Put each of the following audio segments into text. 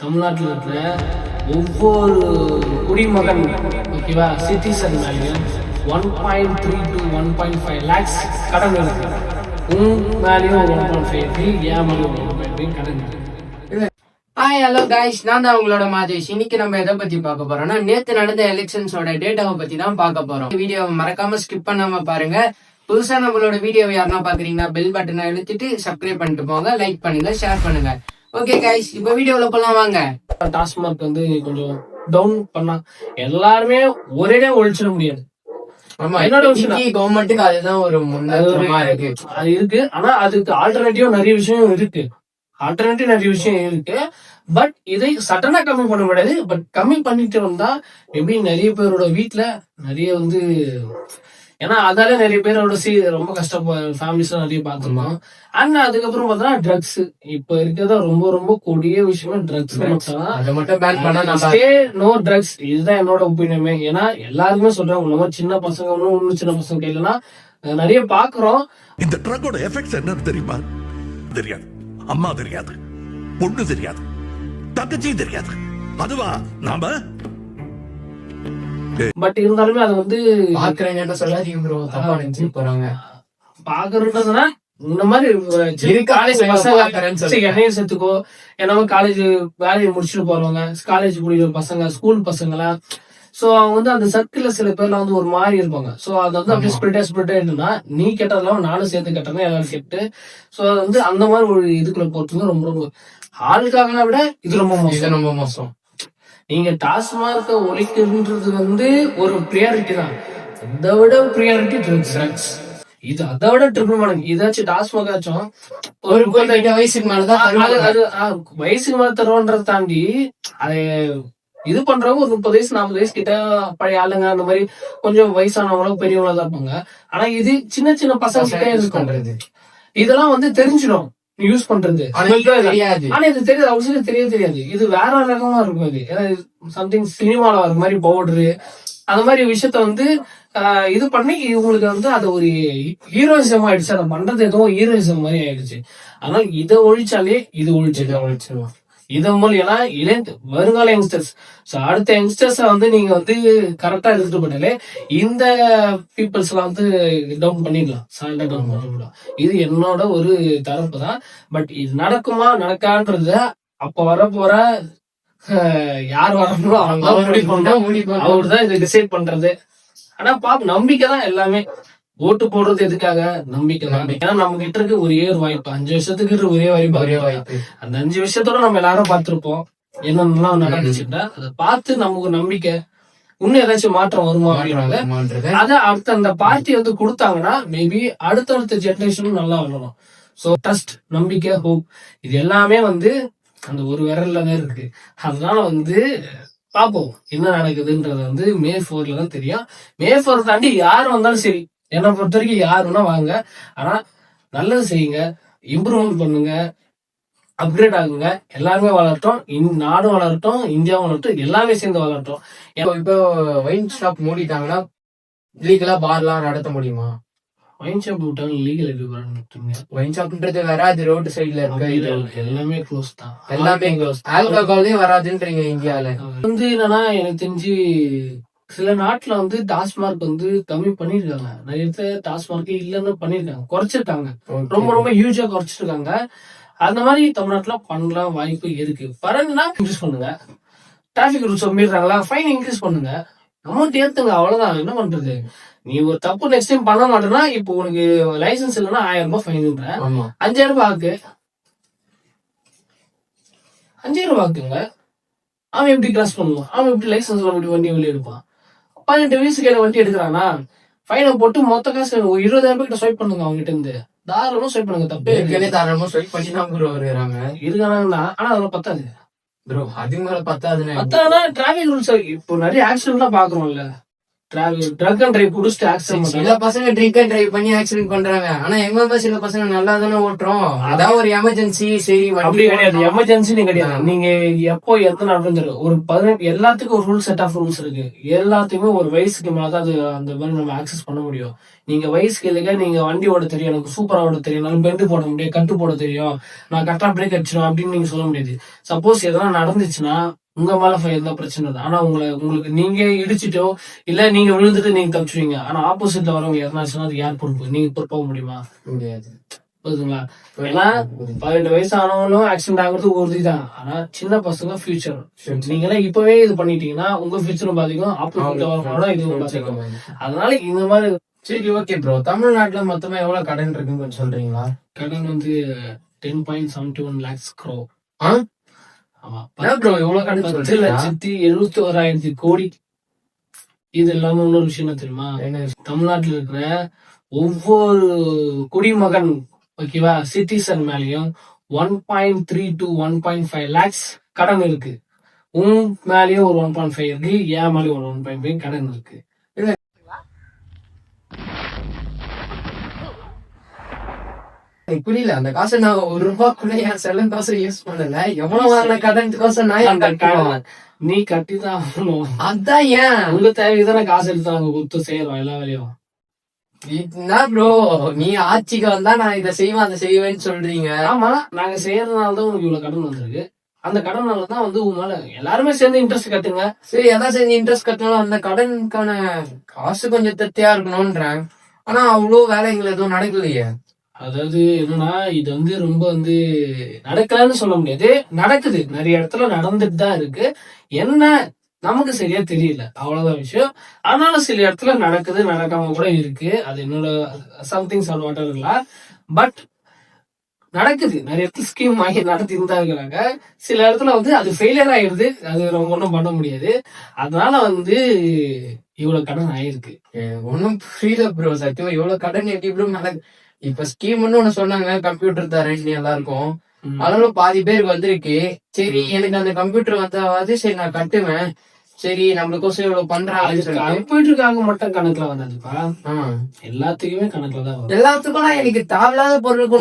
தமிழ்நாட்டில் இருக்கிற ஒவ்வொரு குடிமகன் ஓகேவா சிட்டிசன் மேலேயும் 1.3 to 1.5 lakhs கடன் இருக்கு. மேலேயும் ஒரு 1.5 இருக்கு, ஏன் மேலேயும் 1.5 கடன் இருக்கு. ஹாய் ஹலோ கைஸ், நான் தான் உங்களோட மாதேஷ். இன்னைக்கு நம்ம எதை பத்தி பார்க்க போறோம்னா, நேத்து நடந்த எலெக்ஷன்ஸோட டேட்டாவை பத்தி தான் பார்க்க போறோம். வீடியோவை மறக்காம ஸ்கிப் பண்ணாம பாருங்க. புதுசா நம்மளோட வீடியோவை யாருன்னா பாக்குறீங்கன்னா பெல் பட்டனை அழுத்திட்டு சப்ஸ்கிரைப் பண்ணிட்டு போங்க, லைக் பண்ணுங்க, ஷேர் பண்ணுங்க. ஓகே கைஸ், இப்போ வீடியோல போலாம் வாங்க. டாஸ்மார்க் வந்து கொஞ்சம் டவுன் பண்ணா எல்லாருமே ஒரே ஒழிச்சிட முடியாது. என்னோட கவர்மெண்ட்டுக்கு அதுதான் ஒரு முன்னேற்றமா இருக்கு. அது இருக்கு, ஆனா அதுக்கு ஆல்டர்னேட்டிவ் நிறைய விஷயம் இருக்கு. பட் இதை சட்டனா கம்மி பண்ண முடியாது. பட் கம்மி பண்ணிட்டு வந்தா மேபி நிறைய பேரோட வீட்டுல நிறைய வந்து, ஏன்னா அதால நிறைய பேரோட ரொம்ப ஃபேமிலிஸ் நிறைய பார்த்துருக்கோம். அண்ட் அதுக்கப்புறம் பார்த்தா ட்ரக்ஸ் இப்ப இருக்கிறதா ரொம்ப ரொம்ப கொடிய விஷயமா ட்ரக்ஸ். நோ ட்ரக்ஸ், இதுதான் என்னோட ஒப்பீனியமே. ஏன்னா எல்லாருமே சொல்றாங்க இந்த மாதிரி சின்ன பசங்க ஒன்னும் சின்ன பசங்க கையிலனா நிறைய பாக்குறோம். இந்த ட்ரக்கோட எஃபெக்ட்ஸ் என்னன்னு தெரியுமா? தெரியாது. அம்மா தெரியாது, பொண்ணு தெரியாது, தங்கச்சி தெரியாது. அதுவா நாம பட் இருந்தாலுமே அதை வந்து பாக்குறேன்னு சொல்லாதீங்க ப்ரோ, தப்பா நினைச்சு போறாங்க. பாக்குறதுன்னா இந்த மாதிரி காலேஜ் பசங்க என்னையும் சேர்த்துக்கோ, ஏன்னா காலேஜ் வேலையை முடிச்சுட்டு போறவங்க, காலேஜ் முடிக்கிற பசங்க, ஸ்கூல் பசங்களா, சோ அவங்க வந்து அந்த சர்க்கிள்ல சில பேர்லாம் வந்து ஒரு மாதிரி இருப்பாங்க. சோ அது வந்து அப்படியே ஸ்பிரிட்டா என்னன்னா, நீ கெட்டதெல்லாம் நானும் சேர்த்து கெட்டேன்னா எல்லாரும் கெட்டு. சோ அது வந்து அந்த மாதிரி ஒரு இதுக்குள்ள போறது ரொம்ப ரொம்ப ஆளுக்காக விட இது ரொம்ப மோசம். நீங்க டாஸ்மார்க்க ஒழிக்கிறதுன்றது வந்து ஒரு ப்ரியாரிட்டி தான். அதை விட ப்ரியாரிட்டி ட்ரக்ஸ். இது அதை விட ட்ரிபிள் மடங்கு. இதாச்சும் டாஸ்மாக் ஆச்சும் ஒரு வயசுக்கு மேலதான் அது வயசுக்கு மேல தருவோன்றதை தாண்டி அதை இது பண்றவங்க ஒரு 30 வயசு 40 வயசு கிட்ட பழைய ஆளுங்க, அந்த மாதிரி கொஞ்சம் வயசானவங்களும் பெரியவங்களா தான் இருப்பாங்க. ஆனா இது சின்ன சின்ன பசங்க கிட்டே யூஸ் பண்றது. இதெல்லாம் வந்து தெரிஞ்சிடும் யூஸ் பண்றது. ஆனா இது தெரியாது, அவசியம் தெரியாது. இது வேற ரகமா இருக்கும். இது சம்திங் சினிமால வர மாதிரி பவுடரு அந்த மாதிரி விஷயத்த வந்து இது பண்ணி இவங்களுக்கு வந்து அது ஒரு ஹீரோயிசம் ஆயிடுச்சு. அதை பண்றது ஏதோ ஹீரோயிசம் மாதிரி ஆயிடுச்சு. அதனால இதை ஒழிச்சாலே இது ஒழிச்சிருவான். இதன் மூலம் வருங்கால யங்ஸ்டர்ஸ், அடுத்த யங்ஸ்டர்ஸ வந்து நீங்க வந்து கரெக்டா எடுத்துட்டு போனாலே இந்த பீப்புள்ஸ் எல்லாம் வந்து டவுன் பண்ணிடலாம். இது என்னோட ஒரு தரப்பு தான். பட் இது நடக்குமா நடக்கான்றத அப்ப வரப்போற யார் வரணும் அவருதான் இதை டிசைட் பண்றது. ஆனா நம்பிக்கை தான் எல்லாமே. ஓட்டு போடுறது எதுக்காக? நம்பிக்கை தான். ஏன்னா நம்ம கிட்ட இருக்கு ஒரே ஒரு வாய்ப்பு, 5 வருஷத்துக்கு ஒரே வாய்ப்பு. அந்த 5 வருஷத்தோட நம்ம எல்லாரும் பார்த்திருப்போம் என்னென்னலாம் நடந்துச்சுட்டா, அதை பார்த்து நமக்கு நம்பிக்கை இன்னும் ஏதாச்சும் மாற்றம் வருமா அப்படின்னாங்க. அத அடுத்த அந்த பார்ட்டி வந்து கொடுத்தாங்கன்னா மேபி அடுத்தடுத்த ஜெனரேஷனும் நல்லா வரணும். சோ ட்ரஸ்ட், நம்பிக்கை, ஹோப், இது எல்லாமே வந்து அந்த ஒரு விரல்ல தான் இருக்கு. அதனால வந்து பாப்போம் என்ன நடக்குதுன்றது வந்து May 4 தான் தெரியும். May 4 தாண்டி யார் வந்தாலும் சரி, என்னை பொறுத்த வரைக்கும் யார் வேணா வாங்க, ஆனா நல்லது செய்யுங்க, இம்ப்ரூவ்மெண்ட் பண்ணுங்க, அப்கிரேட் ஆகுங்க. எல்லாருமே வளரட்டும், நாடும் வளரட்டும், இந்தியாவும் வளரட்டும், எல்லாமே சேர்ந்து வளரட்டும். இப்போ ஒயின் ஷாப் மூடிட்டாங்கன்னா லீகலா பார்லாம் நடத்த முடியுமா? ஒயின் ஷாப் விட்டாங்க, லீகல் எதுவும் ஒயின் ஷாப்ன்றது வேற, அது ரோடு சைட்ல இருக்கு, எல்லாமே க்ளோஸ் தான். எல்லாமே க்ளோஸ். ஆல்கஹாலே வராதுன்றீங்க இந்தியால. வந்து என்னன்னா எனக்கு தெரிஞ்சு சில நாட்டுல வந்து டாஸ்மார்க் வந்து கம்மி பண்ணிருக்காங்க. நிறைய இடத்துல டாஸ்மார்க் இல்லன்னு பண்ணிருக்காங்க, குறைச்சிருக்காங்க, ரொம்ப ரொம்ப ஹியூஜா குறைச்சிருக்காங்க. அந்த மாதிரி தமிழ்நாட்டுல பண்ணலாம் வாய்ப்பு இருக்கு. பரவாயில்லைன்னா இன்க்ரீஸ் பண்ணுங்க. டிராபிக் ரூல்ஸ் மீறாங்களா, ஃபைன் இன்க்ரீஸ் பண்ணுங்க, அமௌண்ட் ஏத்துங்க, அவ்வளவுதான். என்ன பண்றது? நீ ஒரு தப்பு நெக்ஸ்ட் டைம் பண்ண மாட்டேன்னா, இப்போ உனக்கு லைசன்ஸ் இல்லைன்னா 1000 ரூபாய் ஃபைன், 5000 ரூபாய் ஆக்கு, 5000 ரூபாய் ஆக்குங்க. அவன் எப்படி கிராஸ் பண்ணுவான்? அவன் எப்படி லைசன்ஸ் வண்டி வெளியே எடுப்பான்? 18 வயசு கையில வண்டி எடுக்கிறானா, ஃபைனை போட்டு மொத்த காசு 20,000 ரூபாய் கிட்ட ஸ்வைப் பண்ணுங்க. அவங்க கிட்ட இருந்து தாராளமா ஸ்வைப் பண்ணுங்க, தப்பே தாராளமா ஸ்வைப் பண்ணி தான் ப்ரோ வருகிறாங்க இருக்கானா. ஆனா அதெல்லாம் பத்தாது ப்ரோ, அதுக்கு மேல பத்தாதுன்னா டிராபிக் ரூல்ஸ். இப்போ நிறைய ஆக்சிடென்ட் தான் பாக்குறோம்ல, ட்ரக் அண்ட் டிரைவ் குடிச்சிட்டு ஆக்சிடென்ட் சில பசங்க ட்ரிங்க் அண்ட் டிரைவ் பண்ணி ஆக்சிடென்ட் பண்றாங்க. ஆனா எங்க சில பசங்க நல்லா தானே ஓட்டுறோம். அதான் ஒரு எமர்ஜென்சி சரி அப்படி கிடையாது, எமர்ஜென்சின்னு கிடையாது. நீங்க எப்போ எத்தனை நடந்துரு ஒரு 18 எல்லாத்துக்கும் ஒரு ரூல் செட் ஆஃப் ரூல்ஸ் இருக்கு. எல்லாத்தையுமே ஒரு வயசுக்கு மேலதான் அது அந்த மாதிரி நம்ம ஆக்சஸ் பண்ண முடியும். நீங்க வயசுக்கு இல்லைங்க, நீங்க வண்டி ஓட தெரியும், எனக்கு சூப்பரா ஓட தெரியும், நான் பெண்டு போட முடியும், கட்டு போட தெரியும், நான் கரெக்டா பிரேக் அடிச்சிடும் அப்படின்னு நீங்க சொல்ல முடியாது. சப்போஸ் எதனா நடந்துச்சுன்னா உங்க மேல எந்த பிரச்சனை இல்லை. ஆனா உங்களுக்கு நீங்க இடிச்சிட்டோ இல்ல நீங்க விழுந்துட்டு நீங்க தப்பிச்சுவீங்க. ஆனா ஆப்போசிட்ல வரவங்க எதனாச்சுன்னா அது யார் பொறுப்பு? நீங்க பொறுப்பாக முடியுமா? முடியாது. புரியுதுங்களா? ஏன்னா 18 வயசு ஆனவங்களும் ஆக்சிடென்ட் ஆகுறது உறுதிதான். ஆனா சின்ன பசங்க ஃபியூச்சர், நீங்க எல்லாம் இப்பவே இது பண்ணிட்டீங்கன்னா உங்க ஃபியூச்சரும் பாதிக்கும், ஆப்போசிட்ல வரவங்களோட இதுவும் பாதிக்கும். அதனால இந்த மாதிரி. சரி ஓகே ப்ரோ, தமிழ்நாட்டுல மொத்தமா எவ்வளவு கடன் இருக்குன்னு கொஞ்சம் சொல்றீங்களா? கடன் வந்து 10.71 lakhs crore. ஆமா, ப்ரோ இவ்வளவு கடன் 10,71,000 கோடி. இது இல்லாம இன்னொரு விஷயம் என்ன தெரியுமா? தமிழ்நாட்டுல இருக்கிற ஒவ்வொரு குடிமகன், ஓகேவா, சிட்டிசன் மேலயும் 1.3 to 1.5 lakhs கடன் இருக்கு. உன் மேலயும் ஒரு 1.5 இருக்கு, என் மேலயும் ஒரு 1.5 கடன் இருக்கு. புரியல. அந்த காசை நான் ₹1 கூட என் செலவு காசை யூஸ் பண்ணல. எவ்வளவு வரல கடன் காசை நான் நீ கட்டிதான் ஆகணும். அதான் ஏன் உங்க தேவைக்குதானே காசு எடுத்து நாங்க கொடுத்து செய்யறோம் எல்லா வேலையும். என்ன ப்ரோ, நீ ஆட்சிக்கு வந்தா நான் இதை செய்வேன் அதை செய்வேன்னு சொல்றீங்க. ஆமா, நாங்க செய்யறதுனாலதான் உங்களுக்கு இவ்வளவு கடன் வந்திருக்கு. அந்த கடனாலதான் வந்து உங்க மேல எல்லாருமே சேர்ந்து இன்ட்ரெஸ்ட் கட்டுங்க. சரி, எதாவது செஞ்சு இன்ட்ரெஸ்ட் கட்டினாலும் அந்த கடனுக்கான காசு கொஞ்சம் திருப்தியா இருக்கணும்ன்றேன். ஆனா அவ்வளவு வேலைகள் எதுவும் நடக்கலையே. அதாவது என்னன்னா, இது வந்து ரொம்ப வந்து நடக்கலன்னு சொல்ல முடியாது, நடக்குது, நிறைய இடத்துல நடந்துட்டு தான் இருக்கு. என்ன நமக்கு சரியா தெரியல, அவ்வளவுதான் விஷயம். ஆனாலும் சில இடத்துல நடக்குது, நடக்காம கூட இருக்கு. அது என்னோட சம்திங் வாட் எவர். பட் நடக்குது, நிறைய இடத்துல ஸ்கீம் வாங்கி நடத்திட்டு தான் இருக்கிறாங்க. சில இடத்துல வந்து அது ஃபெயிலியர் ஆயிடுது, அது நம்ம ஒன்றும் பண்ண முடியாது. அதனால வந்து இவ்வளவு கடன் ஆயிருக்கு. ஒன்னும் புரியல ப்ரோ, சத்தியமா இவ்வளவு கடன் எப்படி ப்ரோ நடக்கு? இப்ப ஸ்கீம்னு ஒண்ணு சொன்னாங்க, கம்ப்யூட்டர் தரேன் எல்லாருக்கும். அதனால பாதி பேருக்கு வந்திருக்கு. சரி, எனக்கு அந்த கம்ப்யூட்டர் வந்தாவது சரி நான் கட்டுவேன், சரி நம்மளுக்கோசம் இவ்வளவு பண்றாங்க. கம்ப்யூட்டருக்காக மட்டும் கணக்குல வராதுப்பா, எல்லாத்துக்குமே கணக்குல தான் வரும். எல்லாத்துக்கும் எனக்கு தேவையில்லாத பொருளுக்கு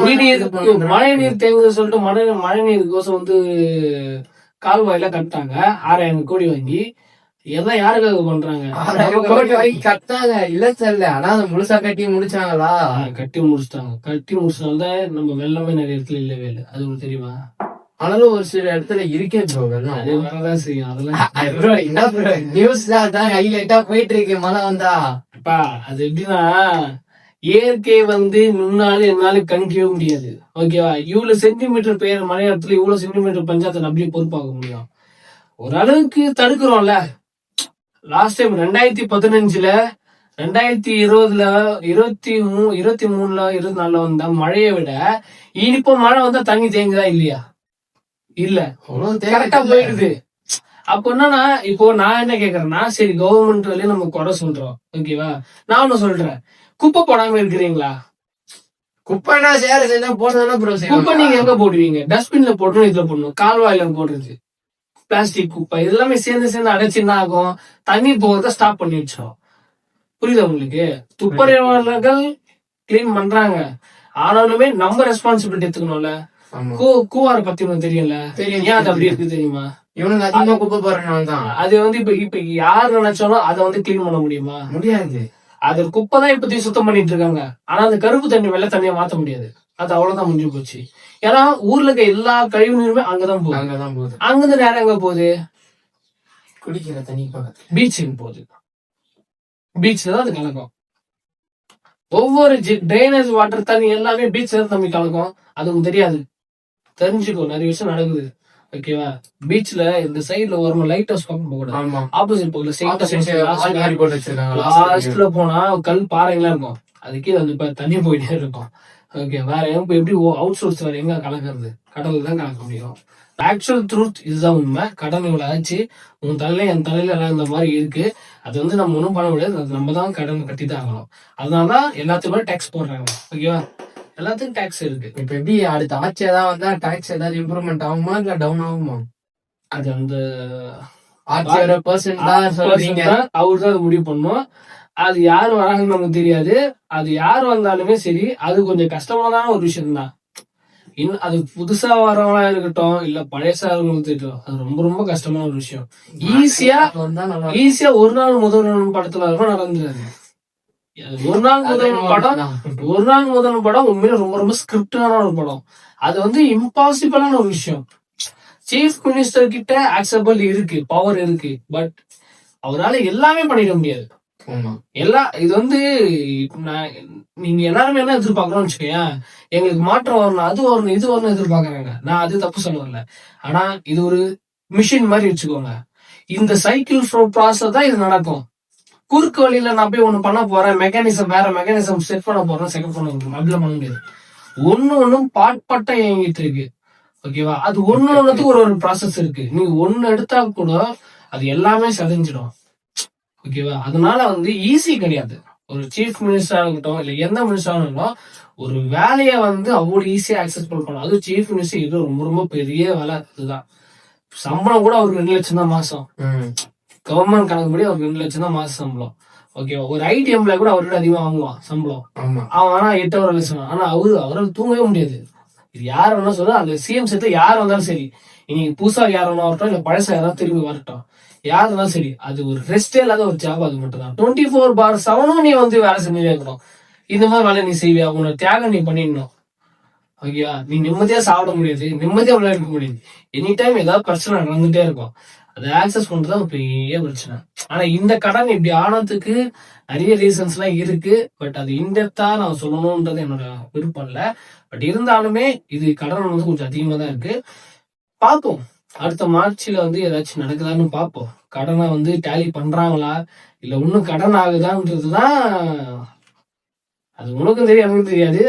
மழை நீர் தேங்குது சொல்லிட்டு மழை நீருக்கோசம் வந்து கால்வாயில கட்டாங்க 6,000 கோடி வாங்கி. எல்லாம் யாருக்காக பண்றாங்க? 6,000 கோடி வாங்கி கட்டாங்க இல்ல சொல்ல. ஆனா அதை முழுசா கட்டி முடிச்சாங்களா? கட்டி முடிச்சிட்டாங்க. கட்டி முடிச்சனால்தான் நம்ம வெள்ளமே நிறைய இடத்துல இல்லவே இல்லை. அது உங்களுக்கு தெரியுமா? ஆனாலும் ஒரு சில இடத்துல இருக்கே ப்ரோ, வெள்ளம் அது வரதான் செய்யும். அதெல்லாம் என்ன ப்ரோ நியூஸ்ல அதான் ஹைலைட்டா போயிட்டு இருக்கு மழை வந்தா. அப்பா அது எப்படின்னா, இயற்கை வந்து முன்னாலும் என்னாலும் கணிக்கவே முடியாது, ஓகேவா? இவ்வளவு சென்டிமீட்டர் பெய்யற மழை இடத்துல இவ்வளவு சென்டிமீட்டர் பஞ்சாயத்தை நம்பி பொறுப்பாக்க முடியும்? ஓரளவுக்கு தடுக்கிறோம்ல. லாஸ்ட் டைம் 2015ல 2020ல 23ல 24ல வந்த மழையை விட இனிப்போ மழை வந்தா தண்ணி தேங்குதா இல்லையா? இல்ல, கரெக்டா போயிடுது. அப்போ என்னன்னா, இப்போ நான் என்ன கேக்குறேன்னா, சரி கவர்மெண்ட் வழியும் நம்ம குறை சொல்றோம், ஓகேவா? நான் ஒண்ணு சொல்றேன், குப்பை போடாம இருக்கிறீங்களா? குப்பைனா சேர செஞ்சா போடுறதுனா ப்ரோ. குப்பை நீங்க எங்க போடுவீங்க? டஸ்ட்பின்ல போடணும், இதுல போடணும், கால்வாயில போடுறது பிளாஸ்டிக் குப்பை இதெல்லாமே சேர்ந்து அடைச்சு என்ன ஆகும்? தண்ணி போகிறத ஸ்டாப் பண்ணி வச்சோம். புரியுதா உங்களுக்கு? துப்புரவாளர்கள் கிளீன் பண்றாங்க, ஆனாலுமே நம்ம ரெஸ்பான்சிபிலிட்டி எடுத்துக்கணும்ல. கூவார பத்தி உனக்கு தெரியல, ஏன் அது அப்படி இருக்கு தெரியுமா? இவனுக்கு அதிகமா குப்பை போடுறதுனாலதான். அது வந்து இப்ப யாரு நினைச்சாலும் அதை வந்து கிளீன் பண்ண முடியுமா? முடியாது. அது குப்பை தான் இப்பத்தி சுத்தம் பண்ணிட்டு இருக்காங்க. ஆனா அந்த கருப்பு தண்ணி வெள்ளை தண்ணியை மாத்த முடியாது. அது அவ்வளவுதான் முடிஞ்சு போச்சு. ஏன்னா ஊர்ல இருக்க எல்லா கழிவு நீருமே அங்கதான் போகுது. அங்கிருந்து நேரம் எங்க போகுது? குடிக்கிற தண்ணி பீச்சுக்கு போகுது. பீச்ல தான் அது கலக்கும். ஒவ்வொரு ட்ரைனேஜ் வாட்டர் தண்ணி எல்லாமே பீச்ல தான் தம்பி கலக்கும். அது உங்களுக்கு தெரியாது, தெரிஞ்சுக்கோ. நிறைய விஷயம் நடக்குது, ஓகேவா? பீச்ல இந்த சைடுல ஒரு லைட் ஹவுஸ் பார்க்க போக கூடாது, ஆப்போசிட் பக்கத்துல லாஸ்ட்ல போனா கல் பாறைங்களா இருக்கும், அதுக்கே வந்து இப்ப தண்ணி போயிட்டே இருக்கும், ஓகே? வேற எப்படி அவுட் சோர்ஸ் வேற எங்க கலக்கிறது? கடல்ல தான் கலக்க முடியும். ஆக்சுவல் ட்ரூத் இதுதான் உண்மை. கடன் இவ்வளவு ஆச்சு, உன் தலையில என் தலையில எல்லாம் இந்த மாதிரி இருக்கு. அது வந்து நம்ம ஒன்றும் பண்ண முடியாது, அது நம்ம தான் கடன் கட்டி தான் ஆகணும். அதனாலதான் எல்லாத்துக்குமே டேக்ஸ் போடுறாங்க, ஓகேவா? எல்லாத்துக்கும் டேக்ஸ் இருக்கு. இப்ப எப்படி அடுத்த ஆட்சி ஏதாவது வந்தா டேக்ஸ் ஏதாவது இம்ப்ரூவ்மெண்ட் ஆகுமா இல்ல டவுன் ஆகுமா? அது அந்த ஆட்சியோட பர்சன் தான் சொல்றீங்க. அவரு தான் முடிவு பண்ணும். அது யாரு வராங்கன்னு நமக்கு தெரியாது. அது யார் வந்தாலுமே சரி, அது கொஞ்சம் கஷ்டமாதான ஒரு விஷயம் தான். இன்னும் அது புதுசா வரவங்களா இருக்கட்டும், இல்ல பழையசா இருக்கட்டும், அது ரொம்ப ரொம்ப கஷ்டமான ஒரு விஷயம். ஈஸியா ஒரு நாள் முதல்வன் படத்துல ரொம்ப நடந்துருது. ஒரு நாள் முதல்வன் படம் உண்மையில ரொம்ப ரொம்ப ஸ்கிரிப்டான ஒரு படம். அது வந்து இம்பாசிபிளான ஒரு விஷயம். சீஃப் மினிஸ்டர் கிட்ட அக்செப்டபிள் இருக்கு, பவர் இருக்கு. பட் அவரால எல்லாமே பண்ணிட முடியாது. இது வந்து நீங்க எல்லாருமே என்ன எதிர்பார்க்கணும்னு வச்சுக்கோங்க, எங்களுக்கு மாற்றம் வரணும், அது வரணும், இது வரணும் எதிர்பார்க்கறாங்க. நான் அது தப்பு சொல்ல வரல. ஆனா இது ஒரு மிஷின் மாதிரி வச்சுக்கோங்க. இந்த சைக்கிள் ப்ராசஸ் தான் இது நடக்கும். குறுக்கு வழியில நான் போய் ஒண்ணு பண்ண போறேன், மெக்கானிசம் வேற மெக்கானிசம் செட் பண்ண போறேன், செகண்ட் பண்ண அப்படிலாம் பண்ண முடியாது. ஒண்ணும் பாட்பட்ட இயங்கிட்டு இருக்கு. ஓகேவா? அது ஒண்ணுத்துக்கு ஒரு ப்ராசஸ் இருக்கு. நீங்க ஒண்ணு எடுத்தா கூட அது எல்லாமே செதஞ்சிடும். ஓகேவா? அதனால வந்து ஈஸி கிடையாது. ஒரு சீஃப் மினிஸ்டரா இருக்கட்டும், இல்ல எந்த மினிஸ்டரா இருக்கட்டும், ஒரு வேலையை வந்து அவ்வளவு ஈஸியா அக்செப்ட் பண்ணலாம். அது சீஃப் மினிஸ்டர் இது ரொம்ப ரொம்ப பெரிய வேலை. அதுதான் சம்பளம் கூட அவருக்கு 2 லட்சம் தான் மாசம். கவர்மெண்ட் கணக்கு படி அவருக்கு 2 லட்சம் தான் மாசம் சம்பளம். ஓகேவா? ஒரு ஐடி எம்ப்ளாய் கூட அவரோட அதிகமா வாங்குவான் சம்பளம். அவன் ஆனா 8 லட்சம். ஆனா அவரால் தூங்கவே முடியாது. இது யார் வேணா சொல்ல, அந்த சிஎம் சேர்த்து யார் வந்தாலும் சரி, இன்னைக்கு புதுசா யார் வேணா வரட்டும், இல்ல பழசா யாராவது திரும்பி வரட்டும், யார் இருந்தாலும் சரி, அது ஒரு ரெஸ்டே இல்லாத ஒரு ஜாப். அது மட்டும் தான் 24/7 நீ வந்து வேலை செஞ்சுட்டே இருக்கணும். இந்த மாதிரி வேலை நீ செய்வியா? உன்னோட தியாகம் நீ பண்ணிடணும். ஓகேவா? நீ நிம்மதியா சாப்பிட முடியாது, நிம்மதியா விளையாட முடியாது. எனி டைம் ஏதாவது பிரச்சனை நடந்துட்டே இருக்கும். அதை ஆக்சஸ் பண்றதுதான் ஒரு பெரிய பிரச்சனை. ஆனா இந்த கடன் இப்படி ஆனதுக்கு நிறைய ரீசன்ஸ் எல்லாம் இருக்கு. பட் அது இன்டெப்தா நான் சொல்லணும்ன்றது என்னோட விருப்பம் இல்ல. பட் இருந்தாலுமே இது கடன் வந்து கொஞ்சம் அதிகமா தான் இருக்கு. பார்ப்போம், அடுத்த மார்ச்ல வந்து ஏதாச்சும் நடக்குதான்னு பார்ப்போம். கடனை வந்து டேலி பண்றாங்களா, இல்ல இன்னும் கடன் ஆகுதான்றதுதான் அது உனக்கும் தெரியும், எனக்கும் தெரியாது.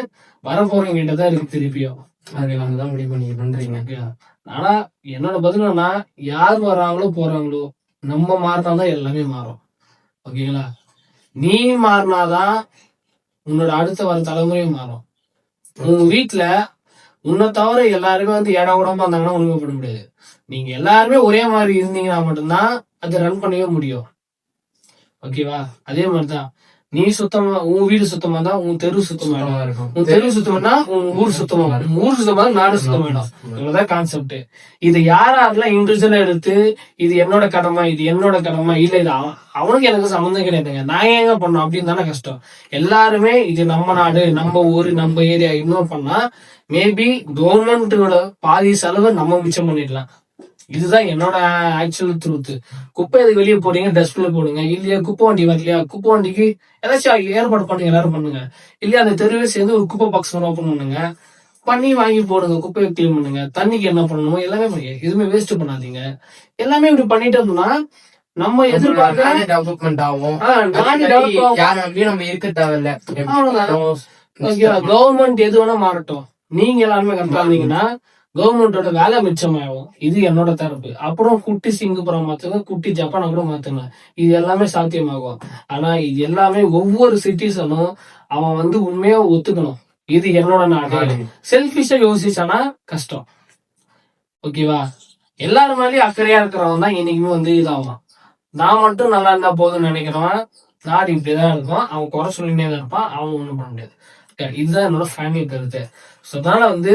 வரப்போறவங்க கிட்டதான் இருக்கு திருப்பியும். அதுதான் முடிவு பண்ணிக்கிறேன்றீங்க. ஆனா என்னோட பதில்னா, யார் வர்றாங்களோ போறாங்களோ, நம்ம மாறினாதான் எல்லாமே மாறும். ஓகேங்களா? நீ மாறினாதான் உன்னோட அடுத்த வர தலைமுறையும் மாறும். உங்க வீட்டுல உன்னை தவிர எல்லாருமே வந்து ஏடா உடம்பா இருந்தாங்கன்னா ஒண்ணுமே பண்ண முடியாது. நீங்க எல்லாருமே ஒரே மாதிரி இருந்தீங்கன்னா மட்டும்தான் அதை ரன் பண்ணவே முடியும். ஓகேவா? அதே மாதிரிதான் நீ சுத்தமா, உன் வீடு சுத்தமா தான் உன் தெரு சுத்தமா இருக்கும். உன் தெரு சுத்தம்னா உன் ஊர் சுத்தமா, ஊர் சுத்தமா நாடு சுத்தமாயிடும். இவ்வளவுதான் கான்செப்ட். இது யாரெல்லாம் இண்டிவிஜுவலா எடுத்து இது என்னோட கடமை, இது என்னோட கடமை, இல்ல இது அவனுக்கு எனக்கு சம்மந்தம் கிடையாதுங்க, நான் ஏங்க பண்ணோம் அப்படின்னு தானே கஷ்டம். எல்லாருமே இது நம்ம நாடு, நம்ம ஊரு, நம்ம ஏரியா இன்னும் பண்ணா மேபி கவர்மெண்டோட பாதி செலவு நம்ம மிச்சம் பண்ணிடலாம். இதுதான் என்னோட ஆக்சுவல் ட்ரூத். குப்பை எதுக்கு வெளியே போறீங்க, டஸ்ட்பின்ல போடுங்க. இல்லையா குப்பை வண்டி வரலையா, குப்பை வண்டிக்கு ஏதாச்சும் ஏற்பாடு பண்ணுங்க, எல்லாரும் பண்ணுங்க. இல்லையா அந்த தெருவே சேர்ந்து ஒரு குப்பை பாக்ஸ் ஓப்பன் பண்ணுங்க, பண்ணி வாங்கி போடுங்க, குப்பையை கிளீன் பண்ணுங்க. தண்ணிக்கு என்ன பண்ணணுமோ எல்லாமே பண்ணுங்க, எதுவுமே வேஸ்ட் பண்ணாதீங்க. எல்லாமே இப்படி பண்ணிட்டு இருந்தோம்னா நம்ம எதிர்பார்க்க டெவலப்மெண்ட் ஆகும். நம்ம இருக்க தேவையில்ல. கவர்மெண்ட் எது வேணா மாறட்டும், நீங்க எல்லாருமே கரெக்டா இருந்தீங்கன்னா கவர்மெண்டோட வேலை மிச்சமாகும். இது என்னோட தரப்பு. அப்புறம் குட்டி சிங்கப்பூரை மாத்துங்க, குட்டி ஜப்பானை கூட மாத்துங்க, இது எல்லாமே சாத்தியமாகும். ஆனா இது எல்லாமே ஒவ்வொரு சிட்டிசனும் அவன் வந்து உண்மையா ஒத்துக்கணும், இது என்னோட நாடு. செல்ஃபிஷா யோசிச்சானா கஷ்டம். ஓகேவா? எல்லாரும் மேலேயும் அக்கறையா இருக்கிறவன் தான் என்னைக்குமே வந்து இதாகும். நான் மட்டும் நல்லா இருந்தா போதும்னு நினைக்கிறவன் நாடு இப்படிதான் இருக்கும். அவன் குறை சொல்லிட்டே தான் இருப்பான், அவன் ஒண்ணும் பண்ண முடியாது. இதுதான் என்னோட ஃபேமிலி கருத்து. அதனால வந்து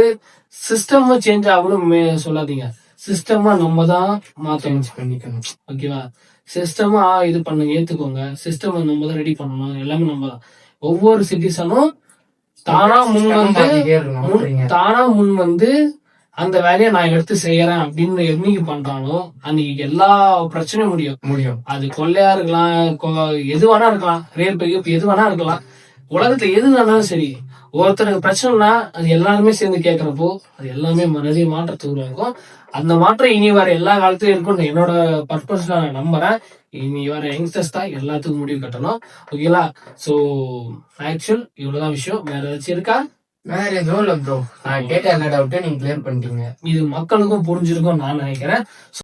சிஸ்டம் சேஞ்ச் ஆகணும்னு சொல்லாதீங்க, சிஸ்டமா நம்ம தான் மாத்தணும். ஓகேவா? சிஸ்டமா இது பண்ணுங்க, ஏத்துக்கோங்க. சிஸ்டம் நம்ம தான் ரெடி பண்ணணும், எல்லாமே நம்ம தான். ஒவ்வொரு சிட்டிசனும் தானா முன் வந்து அந்த வேலையை நான் எடுத்து செய்யறேன் அப்படின்னு என்னைக்கு பண்றானோ அன்னைக்கு எல்லா பிரச்சனையும் முடியும். அது கொள்ளையா இருக்கலாம், எது வேணா இருக்கலாம், ரேப் எது வேணா இருக்கலாம். உலகத்துல எது வேணாலும் சரி, ஒருத்தருக்கு பிரச்சனைனா அது எல்லாருமே சேர்ந்து கேட்கறப்போ அது எல்லாமே நிறைய மாற்றத்தை உருவாக்கும். அந்த மாற்றம் இனி வர எல்லா காலத்திலும் இருக்கும் என்னோட பர்பஸ் நான் நம்புறேன். இனி வர யங்ஸ்டர்ஸ் தான் எல்லாத்துக்கும் முடிவு கட்டணும். ஓகேங்களா? சோ ஆக்சுவல் இவ்வளவுதான் விஷயம். வேற ஏதாச்சும் இருக்கா? வேற எதுவும் இல்ல ப்ரோ. நான் கேட்ட எல்லா டவுட்டையும் நீங்க கிளியர் பண்ணிட்டீங்க. இது மக்களுக்கும் புரிஞ்சிருக்கும் நான் நினைக்கிறேன்.